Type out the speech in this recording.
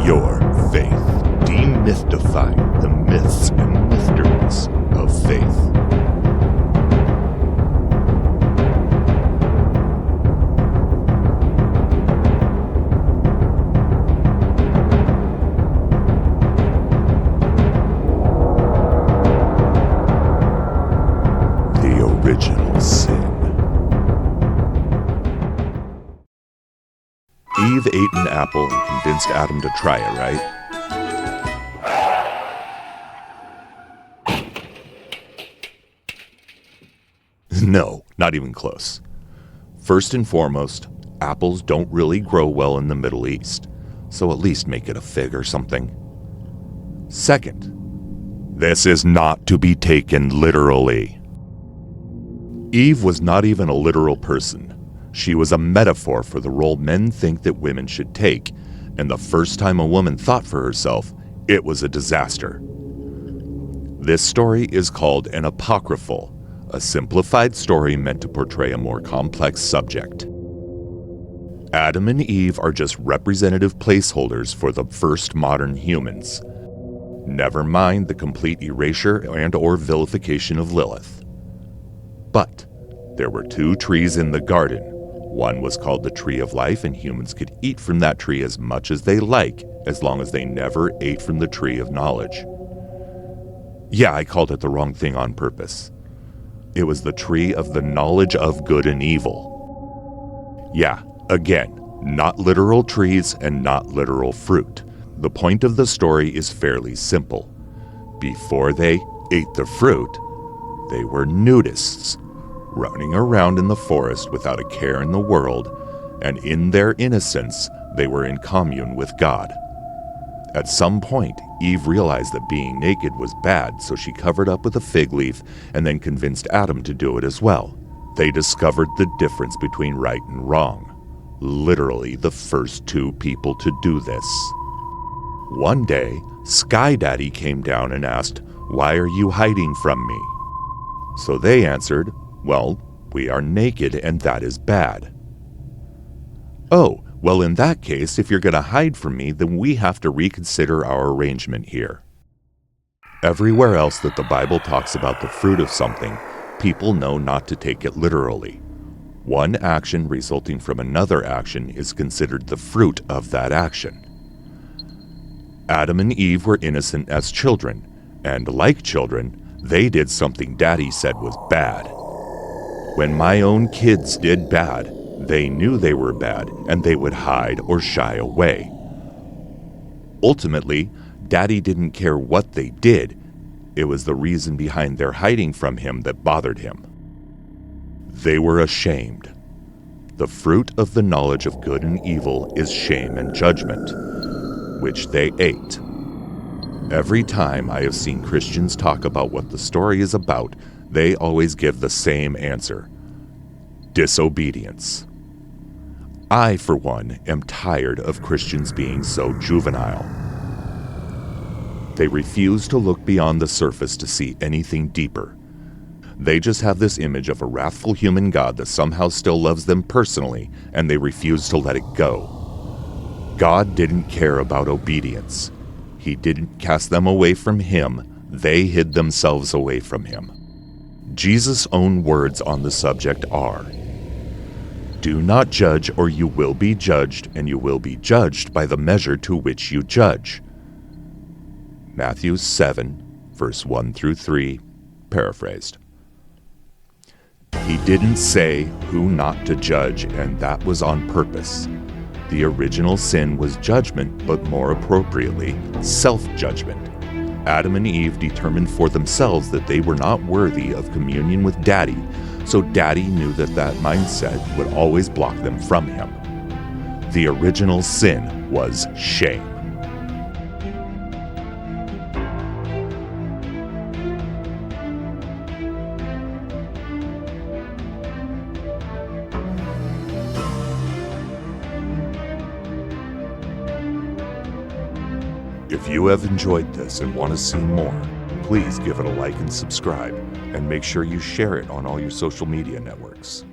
your faith, demystifying the myths and mysteries of faith. The original sin. Eve ate an apple and convinced Adam to try it, right? No, not even close. First and foremost, apples don't really grow well in the Middle East, so at least make it a fig or something. Second, this is not to be taken literally. Eve was not even a literal person. She was a metaphor for the role men think that women should take, and the first time a woman thought for herself, it was a disaster. This story is called an apocryphal, a simplified story meant to portray a more complex subject. Adam and Eve are just representative placeholders for the first modern humans. Never mind the complete erasure and/or vilification of Lilith. But there were two trees in the garden. One was called the Tree of Life, and humans could eat from that tree as much as they like, as long as they never ate from the Tree of Knowledge. Yeah, I called it the wrong thing on purpose. It was the tree of the knowledge of good and evil. Yeah, again, not literal trees and not literal fruit. The point of the story is fairly simple. Before they ate the fruit, they were nudists, running around in the forest without a care in the world, and in their innocence, they were in commune with God. At some point, Eve realized that being naked was bad, so she covered up with a fig leaf and then convinced Adam to do it as well. They discovered the difference between right and wrong. Literally the first two people to do this. One day, Sky Daddy came down and asked, "Why are you hiding from me?" So they answered, "Well, we are naked and that is bad." "Oh, well, in that case, if you're going to hide from me, then we have to reconsider our arrangement here." Everywhere else that the Bible talks about the fruit of something, people know not to take it literally. One action resulting from another action is considered the fruit of that action. Adam and Eve were innocent as children, and like children, they did something Daddy said was bad. When my own kids did bad, they knew they were bad, and they would hide or shy away. Ultimately, Daddy didn't care what they did. It was the reason behind their hiding from him that bothered him. They were ashamed. The fruit of the knowledge of good and evil is shame and judgment, which they ate. Every time I have seen Christians talk about what the story is about, they always give the same answer: disobedience. I, for one, am tired of Christians being so juvenile. They refuse to look beyond the surface to see anything deeper. They just have this image of a wrathful human God that somehow still loves them personally, and they refuse to let it go. God didn't care about obedience. He didn't cast them away from Him. They hid themselves away from Him. Jesus' own words on the subject are, "Do not judge, or you will be judged, and you will be judged by the measure to which you judge." Matthew 7, verse 1 through 3, paraphrased. He didn't say who not to judge, and that was on purpose. The original sin was judgment, but more appropriately, self-judgment. Adam and Eve determined for themselves that they were not worthy of communion with Daddy, so Daddy knew that that mindset would always block them from him. The original sin was shame. If you have enjoyed this and want to see more, please give it a like and subscribe, and make sure you share it on all your social media networks.